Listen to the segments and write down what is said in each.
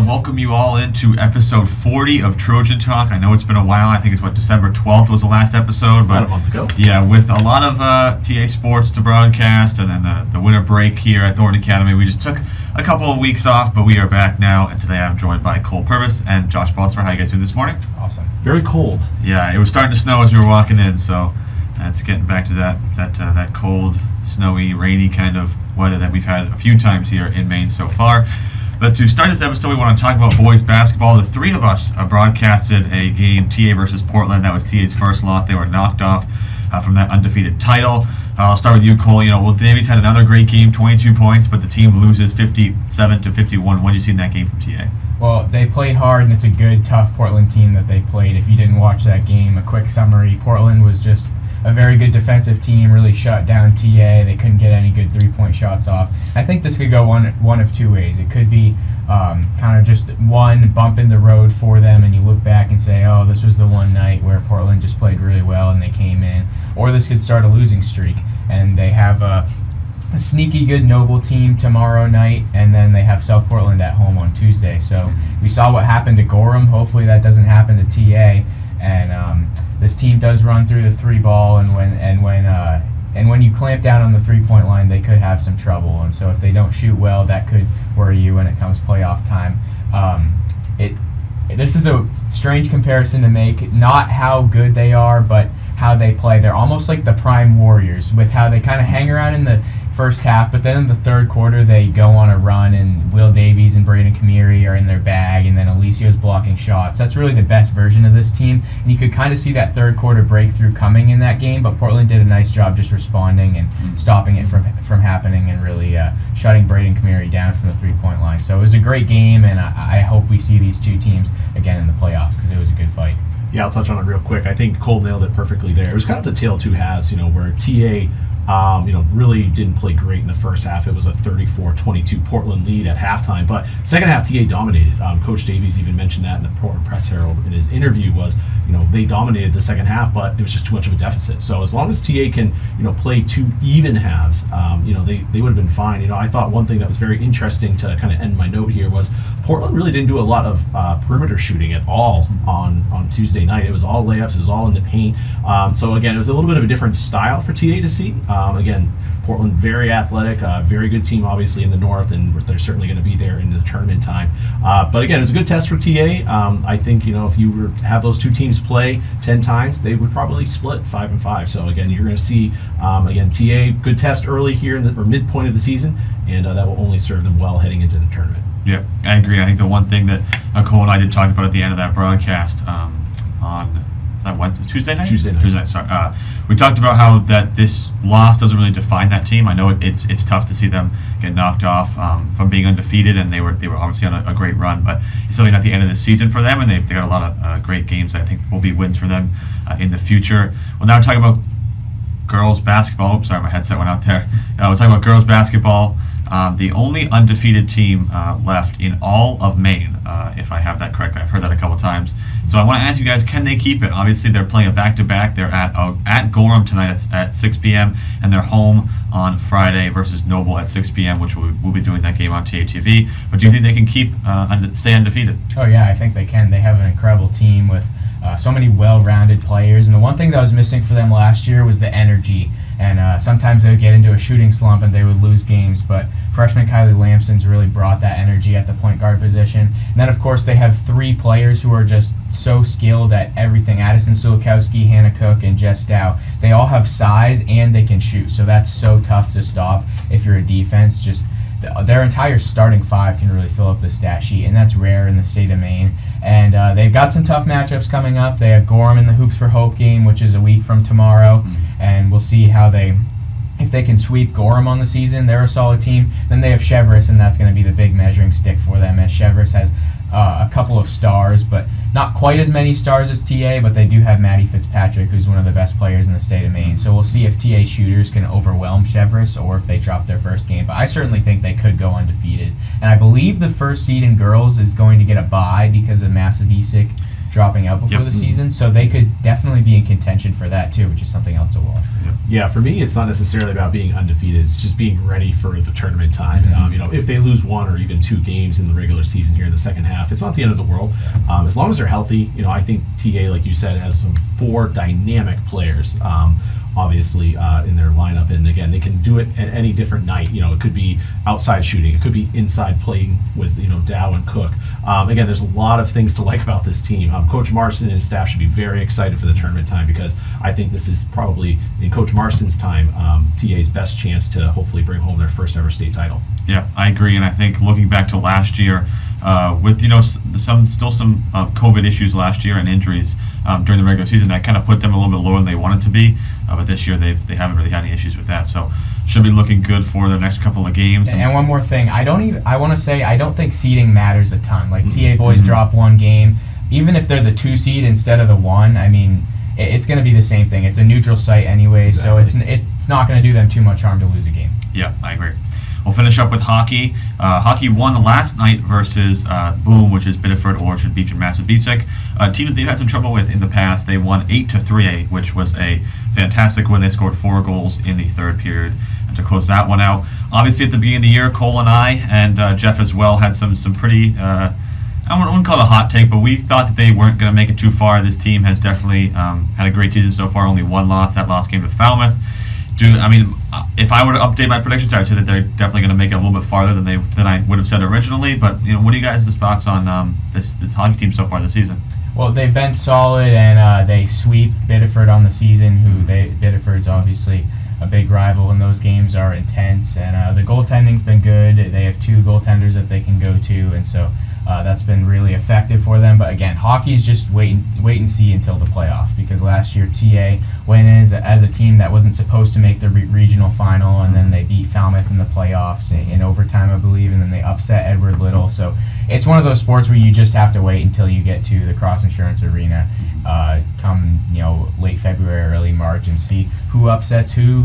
welcome you all into episode 40 of Trojan Talk. I know it's been a while. I think it's December 12th was the last episode. But about a month ago. Yeah, with a lot of TA sports to broadcast and then the winter break here at Thornton Academy, we just took a couple of weeks off, but we are back now. And today I'm joined by Cole Purvis and Josh Bosfer. How you guys doing this morning? Awesome. Very cold. Yeah, it was starting to snow as we were walking in, so it's getting back to that cold, snowy, rainy kind of weather that we've had a few times here in Maine so far. But to start this episode, we want to talk about boys basketball. The three of us broadcasted a game, TA versus Portland. That was TA's first loss. They were knocked off from that undefeated title. I'll start with you, Cole. Will Davies had another great game, 22 points, but the team loses 57-51. What did you see in that game from TA? Well, they played hard, and it's a good, tough Portland team that they played. If you didn't watch that game, a quick summary. Portland was just a very good defensive team, really shut down TA. They couldn't get any good three-point shots off. I think this could go one of two ways. It could be kind of just one bump in the road for them, and you look back and say, oh, this was the one night where Portland just played really well and they came in. Or this could start a losing streak, and they have a sneaky good Noble team tomorrow night, and then they have South Portland at home on Tuesday. So we saw what happened to Gorham. Hopefully that doesn't happen to TA. And this team does run through the three ball, and when you clamp down on the 3-point line, they could have some trouble. And so if they don't shoot well, that could worry you when it comes playoff time. This is a strange comparison to make, not how good they are, but how they play. They're almost like the prime Warriors with how they kind of hang around in the first half, but then in the third quarter they go on a run, and Will Davies and Braden Kamiri are in their bag, and then Alicio's blocking shots. That's really the best version of this team, and you could kind of see that third quarter breakthrough coming in that game, but Portland did a nice job just responding and stopping it from happening, and really shutting Braden Kamiri down from the 3-point line. So it was a great game, and I hope we see these two teams again in the playoffs because it was a good fight. Yeah, I'll touch on it real quick. I think Cole nailed it perfectly there. It was kind of the tale of two halves, where TA really didn't play great in the first half. It was a 34-22 Portland lead at halftime, but second half TA dominated. Coach Davies even mentioned that in the Portland Press Herald in his interview was, they dominated the second half, but it was just too much of a deficit. So as long as TA can, play two even halves, they would have been fine. I thought one thing that was very interesting to kind of end my note here was Portland really didn't do a lot of perimeter shooting at all on Tuesday night. It was all layups. It was all in the paint. So again, it was a little bit of a different style for TA to see. Again, Portland very athletic, very good team obviously in the north, and they're certainly going to be there into the tournament time. But again, it was a good test for TA. I think if you were to have those two teams play 10 times, they would probably split 5-5. So again, you're going to see again TA good test early here in the midpoint of the season, and that will only serve them well heading into the tournament. Yeah, I agree. I think the one thing that Cole and I did talk about at the end of that broadcast on Tuesday night. Tuesday night. Sorry. We talked about how that this loss doesn't really define that team. I know it's tough to see them get knocked off from being undefeated, and they were obviously on a great run, but it's something at the end of the season for them, and they got a lot of great games that I think will be wins for them in the future. Well, now we're talking about girls basketball. Oops, sorry, my headset went out there. We're talking about girls basketball. The only undefeated team left in all of Maine, if I have that correctly. I've heard that a couple times. So I want to ask you guys, can they keep it? Obviously, they're playing a back-to-back. They're at Gorham tonight at 6 p.m., and they're home on Friday versus Noble at 6 p.m., which we'll be doing that game on TATV. But do you think they can stay undefeated? Oh, yeah, I think they can. They have an incredible team with so many well-rounded players. And the one thing that was missing for them last year was the energy. And sometimes they would get into a shooting slump and they would lose games. But freshman Kylie Lamson's really brought that energy at the point guard position. And then, of course, they have three players who are just so skilled at everything. Addison Sulikowski, Hannah Cook, and Jess Dow. They all have size and they can shoot. So that's so tough to stop if you're a defense. Just their entire starting five can really fill up the stat sheet, and that's rare in the state of Maine. And they've got some tough matchups coming up. They have Gorham in the Hoops for Hope game, which is a week from tomorrow, and we'll see if they can sweep Gorham on the season. They're a solid team. Then they have Cheverus, and that's going to be the big measuring stick for them, as Cheverus has a couple of stars, but not quite as many stars as TA, but they do have Maddie Fitzpatrick, who's one of the best players in the state of Maine. So we'll see if TA shooters can overwhelm Cheverus or if they drop their first game. But I certainly think they could go undefeated. And I believe the first seed in girls is going to get a bye because of Massabesic dropping out before the season, so they could definitely be in contention for that too, which is something else to watch. Yeah, for me, it's not necessarily about being undefeated. It's just being ready for the tournament time. If they lose 1 or even 2 games in the regular season here in the second half, it's not the end of the world. As long as they're healthy, I think TA, like you said, has some 4 dynamic players. Obviously, in their lineup, and again, they can do it at any different night. It could be outside shooting, it could be inside playing with Dow and Cook. Again, there's a lot of things to like about this team. Coach Marston and his staff should be very excited for the tournament time, because I think this is probably, in Coach Marston's time, TA's best chance to hopefully bring home their first ever state title. Yeah, I agree, and I think looking back to last year, with some COVID issues last year and injuries during the regular season, that kind of put them a little bit lower than they wanted to be. But this year they haven't really had any issues with that, so should be looking good for their next couple of games. And one more thing, I don't think seeding matters a ton. Like TA boys drop 1 game, even if they're the 2 seed instead of the 1. I mean, it's going to be the same thing. It's a neutral site anyway, so it's not going to do them too much harm to lose a game. Yeah, I agree. We'll finish up with hockey. Hockey won last night versus Boom, which is Biddeford Orchard Beach and Massabesic. A team that they've had some trouble with in the past. They won 8-3, which was a fantastic win. They scored 4 goals in the third period to close that one out. Obviously, at the beginning of the year, Cole and I, and Jeff as well, had some pretty, I wouldn't call it a hot take, but we thought that they weren't going to make it too far. This team has definitely had a great season so far. Only 1 loss. That loss came to Falmouth. If I were to update my predictions, I'd say that they're definitely going to make it a little bit farther than I would have said originally. But what are you guys' thoughts on this hockey team so far this season? Well, they've been solid, and they sweep Biddeford on the season. Biddeford's obviously a big rival, and those games are intense. And the goaltending's been good. They have 2 goaltenders that they can go to, and so that's been really effective for them. But again, hockey's just wait and see until the playoff, because last year TA went in as a team that wasn't supposed to make the regional final, and then they beat Falmouth in the playoffs in overtime, I believe, and then they upset Edward Little. So it's one of those sports where you just have to wait until you get to the Cross Insurance Arena come late February, early March, and see who upsets who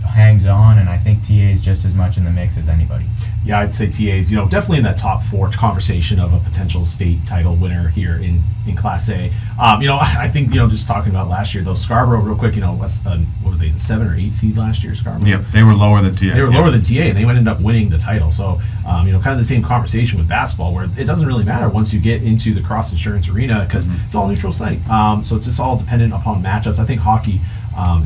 hangs on, and I think TA is just as much in the mix as anybody. Yeah, I'd say TA is definitely in that top 4 conversation of a potential state title winner here in Class A. I think just talking about last year though, Scarborough real quick, what were they, the 7 or 8 seed last year? Scarborough. Yeah, they were lower than TA. They were lower than TA, and they ended up winning the title. So kind of the same conversation with basketball, where it doesn't really matter once you get into the Cross Insurance Arena, because it's all neutral site. So it's just all dependent upon matchups. I think hockey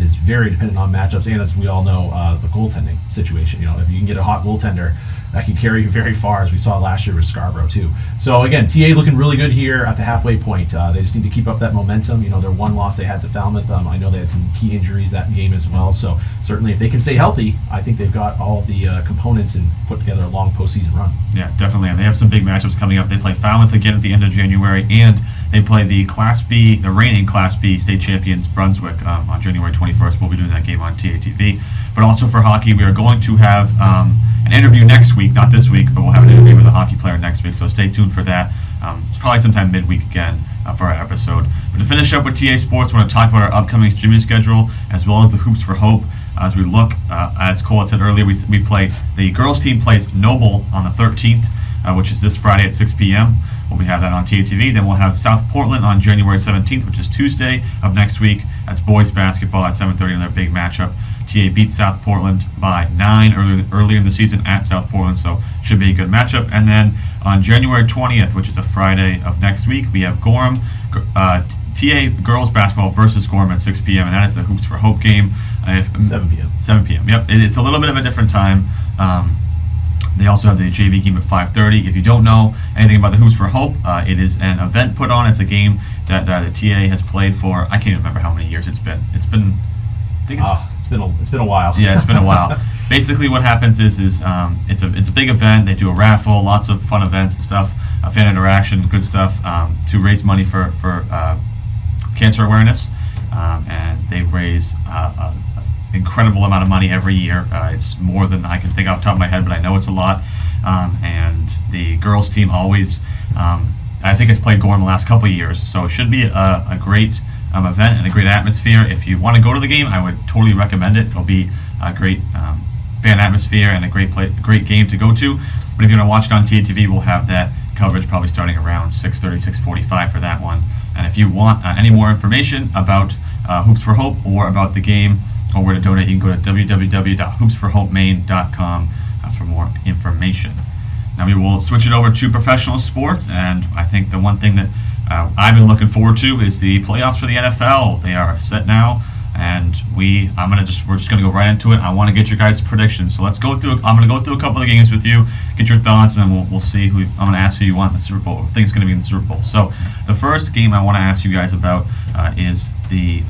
is very dependent on matchups, and as we all know, the goaltending situation. If you can get a hot goaltender, that can carry you very far, as we saw last year with Scarborough too. So again, TA looking really good here at the halfway point. They just need to keep up that momentum. Their 1 loss they had to Falmouth. I know they had some key injuries that game as well. So certainly, if they can stay healthy, I think they've got all the components and put together a long postseason run. Yeah, definitely, and they have some big matchups coming up. They play Falmouth again at the end of January, and they play the reigning Class B state champions Brunswick on January 21st. We'll be doing that game on TATV. But also for hockey, we are going to have an interview next week, not this week, but we'll have an interview with a hockey player next week, so stay tuned for that. It's probably sometime midweek again for our episode. But to finish up with TA Sports, we're going to talk about our upcoming streaming schedule, as well as the Hoops for Hope. As we look, as Cole had said earlier, we play, the girls team plays Noble on the 13th, which is this Friday at 6 p.m. We have that on TATV. Then we'll have South Portland on January 17th, which is Tuesday of next week. That's boys basketball at 7:30 in their big matchup. TA beat South Portland by 9 earlier in the season at South Portland, so should be a good matchup. And then on January 20th, which is a Friday of next week, we have Gorham, TA girls basketball versus Gorham at 6 p.m., and that is the Hoops for Hope game. 7 p.m. 7 p.m. Yep, it's a little bit of a different time. They also have the JV game at 5:30. If you don't know anything about the Hoops for Hope, it is an event put on. It's a game that the TA has played for, I can't even remember how many years it's been. It's been a while. Yeah, it's been a while. Basically, what happens is it's a big event. They do a raffle, lots of fun events and stuff, fan interaction, good stuff, to raise money for cancer awareness, and they raise an incredible amount of money every year. It's more than I can think off the top of my head, but I know it's a lot. And the girls team always, I think, has played Gorham the last couple of years, so it should be a great event and a great atmosphere. If you want to go to the game, I would totally recommend it. It'll be a great fan atmosphere and a great game to go to. But if you want to watch it on TATV, we'll have that coverage probably starting around 6:30, 6:45 for that one. And if you want any more information about Hoops for Hope or about the game or where to donate, you can go to www.hoopsforhopemaine.com for more information. Now we will switch it over to professional sports, and I think the one thing that I've been looking forward to is the playoffs for the NFL. They are set now, and we're just gonna go right into it. I want to get your guys' predictions. So let's go through. I'm gonna go through a couple of the games with you, get your thoughts, and then we'll see who. I'm gonna ask who you want in the Super Bowl. Who think is gonna be in the Super Bowl. So the first game I want to ask you guys about is the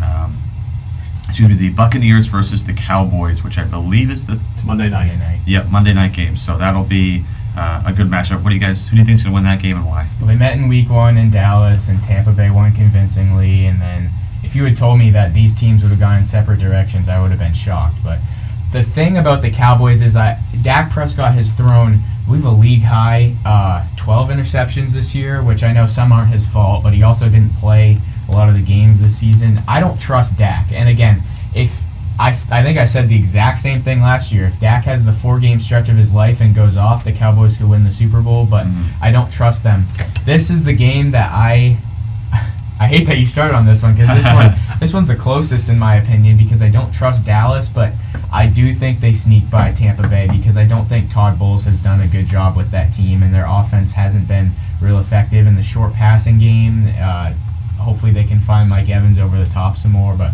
Buccaneers versus the Cowboys, which I believe is It's Monday night. Yep, Monday night game. So that'll be a good matchup. Who do you think is going to win that game and why? Well, they met in Week 1 in Dallas, and Tampa Bay won convincingly. And then, if you had told me that these teams would have gone in separate directions, I would have been shocked. But the thing about the Cowboys is Dak Prescott has thrown, I believe, a league high 12 interceptions this year, which I know some aren't his fault, but he also didn't play a lot of the games this season. I don't trust Dak. And again, I think I said the exact same thing last year. If Dak has the 4-game stretch of his life and goes off, the Cowboys could win the Super Bowl, but I don't trust them. This is the game that I hate that you started on this one, because this one's the closest in my opinion, because I don't trust Dallas, but I do think they sneak by Tampa Bay, because I don't think Todd Bowles has done a good job with that team, and their offense hasn't been real effective in the short passing game. Hopefully they can find Mike Evans over the top some more, but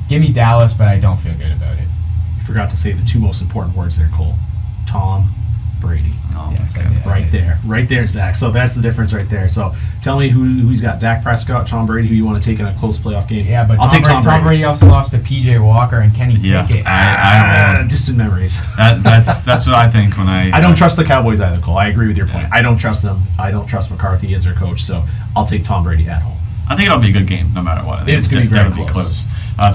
give me Dallas, but I don't feel good about it. You forgot to say the two most important words there, Cole. Tom Brady. Oh, Yes, okay. I did. Right there, Zach. So that's the difference right there. So tell me who's got Dak Prescott, Tom Brady, who you want to take in a close playoff game. Yeah, but I'll take Tom Brady. Tom Brady also lost to P.J. Walker and Kenny Pickett. Distant memories. That's what I think when I don't trust the Cowboys either, Cole. I agree with your point. I don't trust them. I don't trust McCarthy as their coach. So I'll take Tom Brady at home. I think it'll be a good game no matter what. I think It's going to be very definitely close.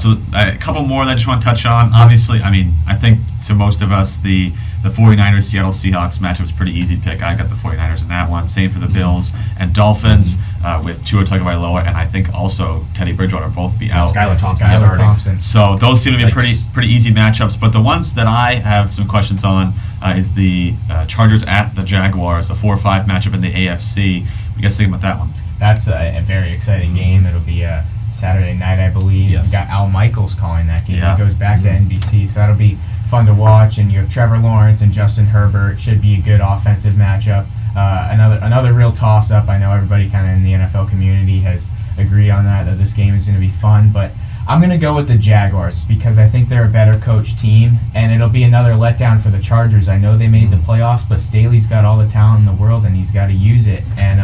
So a couple more that I just want to touch on. Obviously, I mean, I think to most of us, the 49ers Seattle Seahawks matchup is a pretty easy pick. I got the 49ers in that one. Same for the Bills and Dolphins with Tua Tagovailoa, and I think also Teddy Bridgewater both be out. Skylar Thompson Skylar starting. Thompson. So those seem to be Yikes. pretty easy matchups. But the ones that I have some questions on is the Chargers at the Jaguars, a 4-5 matchup in the AFC. What do you guys think about that one? That's a very exciting game. It'll be Saturday night, I believe. Yes. You got Al Michaels calling that game. Yeah. It goes back to NBC, so that'll be fun to watch. And you have Trevor Lawrence and Justin Herbert. Should be a good offensive matchup. Another real toss-up. I know everybody kind of in the NFL community has agreed on that this game is going to be fun. But I'm going to go with the Jaguars because I think they're a better coached team, and it'll be another letdown for the Chargers. I know they made the playoffs, but Staley's got all the talent in the world, and he's got to use it. And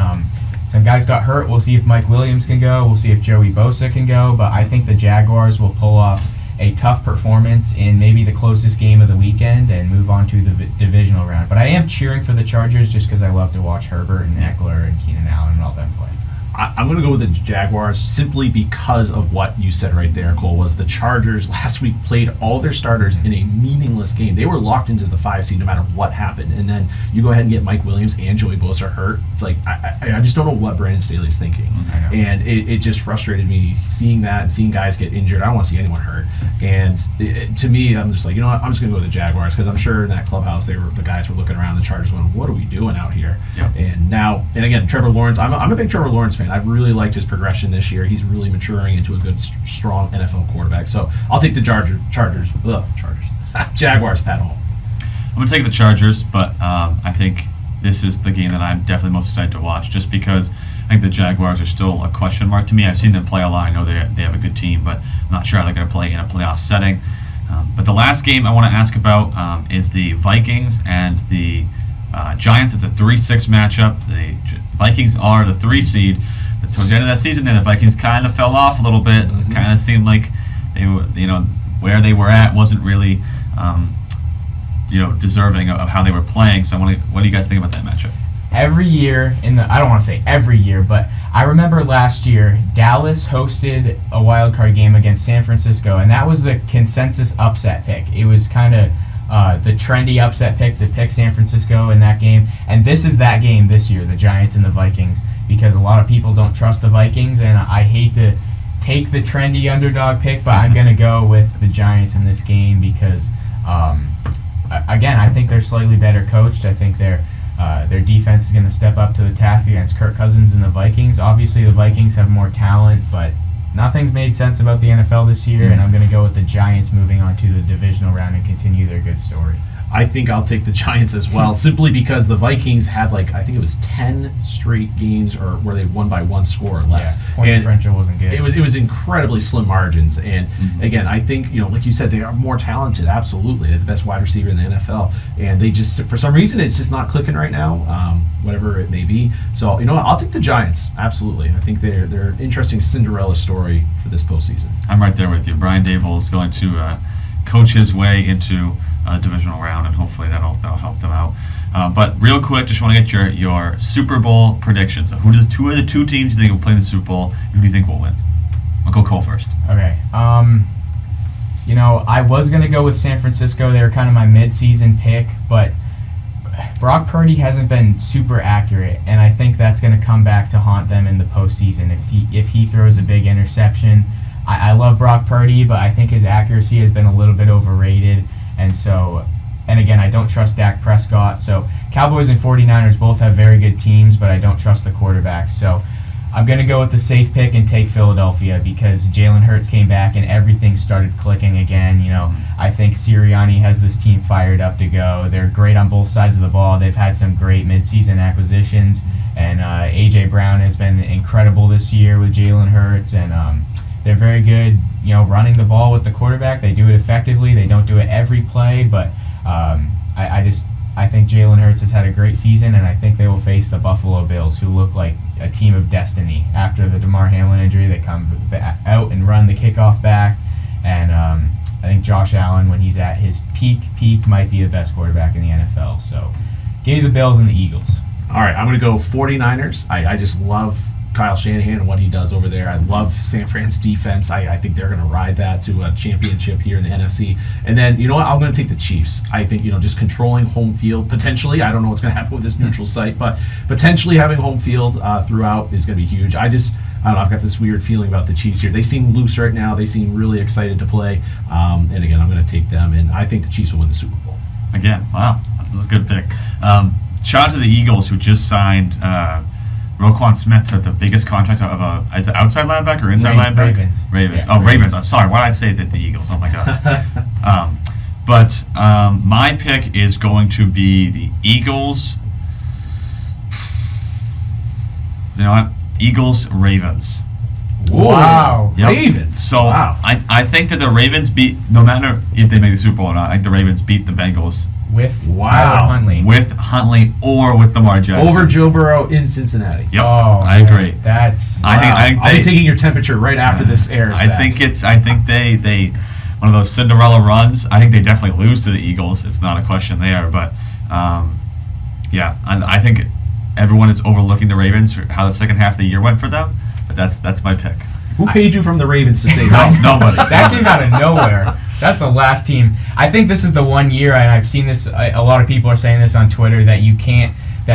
some guys got hurt. We'll see if Mike Williams can go. We'll see if Joey Bosa can go. But I think the Jaguars will pull off a tough performance in maybe the closest game of the weekend and move on to the divisional round. But I am cheering for the Chargers just because I love to watch Herbert and Eckler and Keenan Allen and all them play. I'm going to go with the Jaguars simply because of what you said right there, Cole, was the Chargers last week played all their starters in a meaningless game. They were locked into the 5 seed no matter what happened. And then you go ahead and get Mike Williams and Joey Bosa hurt. It's like, I just don't know what Brandon Staley's thinking. And it just frustrated me seeing that and seeing guys get injured. I don't want to see anyone hurt. And to me, I'm just like, you know what, I'm just going to go with the Jaguars because I'm sure in that clubhouse the guys were looking around the Chargers going, what are we doing out here? Yep. And again, Trevor Lawrence, I'm a big Trevor Lawrence fan. I've really liked his progression this year. He's really maturing into a good, strong NFL quarterback. So I'll take the Jaguars at home. I'm going to take the Chargers, but I think this is the game that I'm definitely most excited to watch just because I think the Jaguars are still a question mark to me. I've seen them play a lot. I know they have a good team, but I'm not sure how they're going to play in a playoff setting. But the last game I want to ask about is the Vikings and the Giants. It's a 3-6 matchup. The Vikings are the 3 seed. Towards the end of that season, then the Vikings kind of fell off a little bit. It kind of seemed like they were, where they were at wasn't really, deserving of how they were playing. So, what do you guys think about that matchup? Every year I don't want to say every year, but I remember last year Dallas hosted a wild card game against San Francisco, and that was the consensus upset pick. It was kind of the trendy upset pick to pick San Francisco in that game, and this is that game this year, the Giants and the Vikings, because a lot of people don't trust the Vikings, and I hate to take the trendy underdog pick, but I'm going to go with the Giants in this game because, again, I think they're slightly better coached. I think they're their defense is going to step up to the task against Kirk Cousins and the Vikings. Obviously, the Vikings have more talent, but nothing's made sense about the NFL this year, and I'm going to go with the Giants moving on to the divisional round and continue their good story. I think I'll take the Giants as well, simply because the Vikings had I think it was 10 straight games or where they won by one score or less. Yeah, point differential wasn't good. It was incredibly slim margins, and again, I think like you said, they are more talented. Absolutely, they're the best wide receiver in the NFL, and they just for some reason it's just not clicking right now, whatever it may be. So what, I'll take the Giants. Absolutely, I think they're an interesting Cinderella story for this postseason. I'm right there with you. Brian Dable is going to coach his way into a divisional round, and hopefully that'll help them out. But real quick, just want to get your Super Bowl predictions. So who are the two teams you think will play in the Super Bowl, and who do you think will win? I'll go Cole first. Okay. I was going to go with San Francisco. They were kind of my mid-season pick, but Brock Purdy hasn't been super accurate, and I think that's going to come back to haunt them in the postseason. If he throws a big interception, I love Brock Purdy, but I think his accuracy has been a little bit overrated. And again, I don't trust Dak Prescott. So Cowboys and 49ers both have very good teams, but I don't trust the quarterbacks. So I'm going to go with the safe pick and take Philadelphia because Jalen Hurts came back and everything started clicking again. I think Sirianni has this team fired up to go. They're great on both sides of the ball. They've had some great midseason acquisitions, and A.J. Brown has been incredible this year with Jalen Hurts, and they're very good, running the ball with the quarterback. They do it effectively. They don't do it every play, but I think Jalen Hurts has had a great season, and I think they will face the Buffalo Bills, who look like a team of destiny. After the DeMar Hamlin injury, they come out and run the kickoff back, and I think Josh Allen, when he's at his peak, might be the best quarterback in the NFL. So give me the Bills and the Eagles. All right, I'm going to go 49ers. I just love Kyle Shanahan and what he does over there. I love San Fran's defense. I think they're going to ride that to a championship here in the NFC. And then, I'm going to take the Chiefs. I think, just controlling home field, potentially. I don't know what's going to happen with this neutral site, but potentially having home field throughout is going to be huge. I don't know, I've got this weird feeling about the Chiefs here. They seem loose right now. They seem really excited to play. And again, I'm going to take them, and I think the Chiefs will win the Super Bowl. Again, wow, that's a good pick. Shout out to the Eagles, who just signed Roquan Smith to the biggest contract of is it outside linebacker or inside linebacker? Ravens. Yeah, Ravens. Sorry, why did I say that the Eagles? Oh my God. But my pick is going to be the Eagles. You know what? Eagles, Ravens. Wow. Yep. Ravens. So wow. I think that the Ravens beat, no matter if they make the Super Bowl or not, I think the Ravens beat the Bengals. With Tyler Huntley. With Huntley or with Lamar Jackson. Over Joe Burrow in Cincinnati. Yep. Oh, I agree. That's. Wow. I think I'll be taking your temperature right after this airs. I think they one of those Cinderella runs. I think they definitely lose to the Eagles. It's not a question there, but yeah, I think everyone is overlooking the Ravens for how the second half of the year went for them. But that's my pick. Who paid you from the Ravens to say that? Nobody. That came out of nowhere. That's the last team. I think this is the one year, and I've seen this, a lot of people are saying this on Twitter, that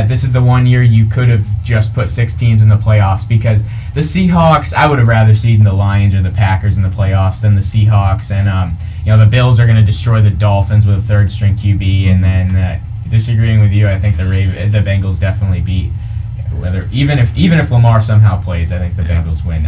this is the one year you could have just put 6 teams in the playoffs, because the Seahawks, I would have rather seen the Lions or the Packers in the playoffs than the Seahawks, and the Bills are going to destroy the Dolphins with a third-string QB, and then disagreeing with you, I think the Bengals definitely beat, even if Lamar somehow plays, I think the Bengals win.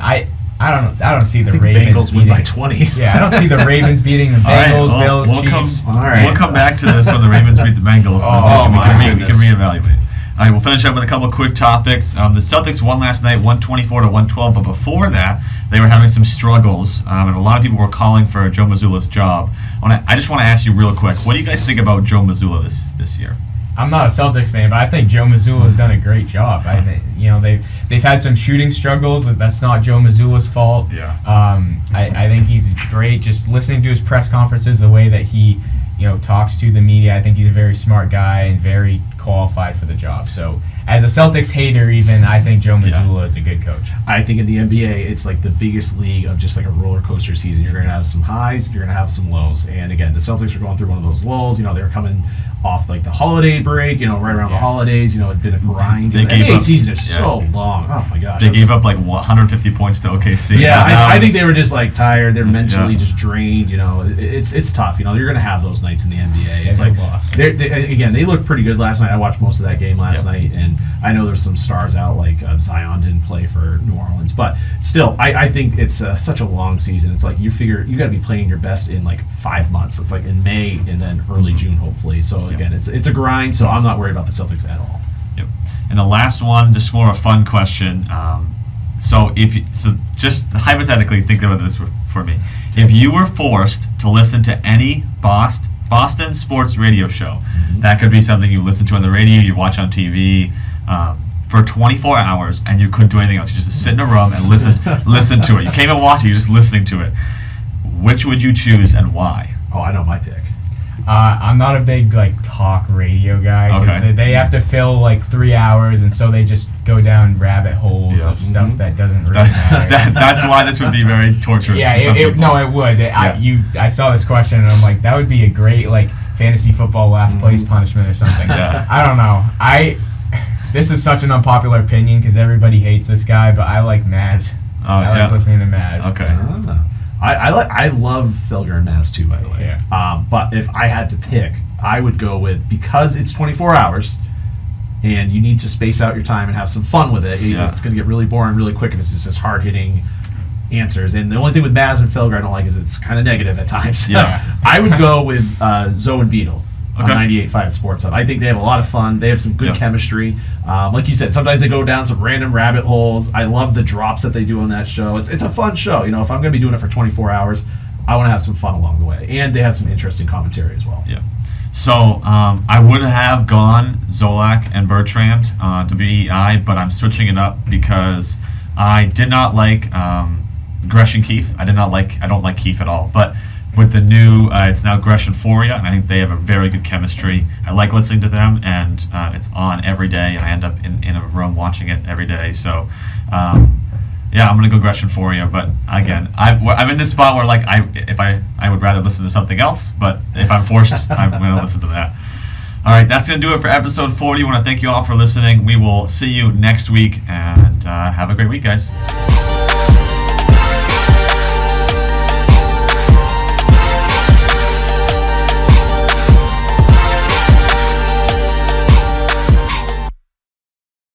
I don't see the Ravens Bengals win by 20. Yeah, I don't see the Ravens beating the Bengals, Bills, Chiefs. We'll come back to this when the Ravens beat the Bengals. We can reevaluate. All right, we'll finish up with a couple of quick topics. The Celtics won last night, 124-112, but before that, they were having some struggles, and a lot of people were calling for Joe Mazzulla's job. I just want to ask you real quick, what do you guys think about Joe Mazzulla this year? I'm not a Celtics fan, but I think Joe Mazzulla has done a great job. I think they've had some shooting struggles. That's not Joe Mazzulla's fault. Yeah. I think he's great. Just listening to his press conferences, the way that he talks to the media, I think he's a very smart guy and very qualified for the job. So as a Celtics hater, even, I think Joe Mazzulla is a good coach. I think in the NBA, it's like the biggest league of just like a roller coaster season. You're going to have some highs, you're going to have some lows. And again, the Celtics are going through one of those lows. They were coming off like the holiday break, right around the holidays. It'd been a grind. The NBA season is so long. Oh my gosh. They gave up like 150 points to OKC. Yeah, I think they were just like tired. They're mentally just drained. It's tough. You're going to have those nights in the NBA. It's like loss. Again, they looked pretty good last night. I watched most of that game last night, and I know there's some stars out, like Zion didn't play for New Orleans, but still, I think it's such a long season. It's like you figure you got to be playing your best in like 5 months. It's like in May and then early June, hopefully. So again, it's a grind. So I'm not worried about the Celtics at all. Yep. And the last one, just more a fun question. So just hypothetically, think about this for me. If you were forced to listen to any Boston sports radio show, that could be something you listen to on the radio, you watch on TV, for 24 hours, and you couldn't do anything else. You just sit in a room and listen to it. You can't even watch it, you're just listening to it. Which would you choose and why? Oh, I know my pick. I'm not a big talk radio guy because they have to fill 3 hours, and so they just go down rabbit holes of stuff that doesn't really matter. That's why this would be very torturous. Yeah, it would. I saw this question and I'm like, that would be a great fantasy football last place punishment or something. Yeah. I don't know. This is such an unpopular opinion because everybody hates this guy, but I like Maz. I like listening to Maz. Okay. I love Felger and Maz too, by the way. Yeah. But if I had to pick, I would go with, because it's 24 hours and you need to space out your time and have some fun with it. Yeah. It's going to get really boring really quick if it's just hard hitting answers. And the only thing with Maz and Felger I don't like is it's kind of negative at times. Yeah. I would go with Zoe and Beetle on Okay. 98.5 Sports Hub. I think they have a lot of fun. They have some good chemistry. Like you said, sometimes they go down some random rabbit holes. I love the drops that they do on that show. It's a fun show. If I'm going to be doing it for 24 hours, I want to have some fun along the way. And they have some interesting commentary as well. Yeah. So I would have gone Zolak and Bertrand to BEI, but I'm switching it up because I did not like Gresh and Keefe. I don't like Keefe at all. But with the new, it's now Gresh and Foria, and I think they have a very good chemistry. I like listening to them, and it's on every day, and I end up in a room watching it every day. So, I'm going to go Gresh and Foria. But again, I'm in this spot where I would rather listen to something else, but if I'm forced, I'm going to listen to that. All right, that's going to do it for episode 40. I want to thank you all for listening. We will see you next week, and have a great week, guys.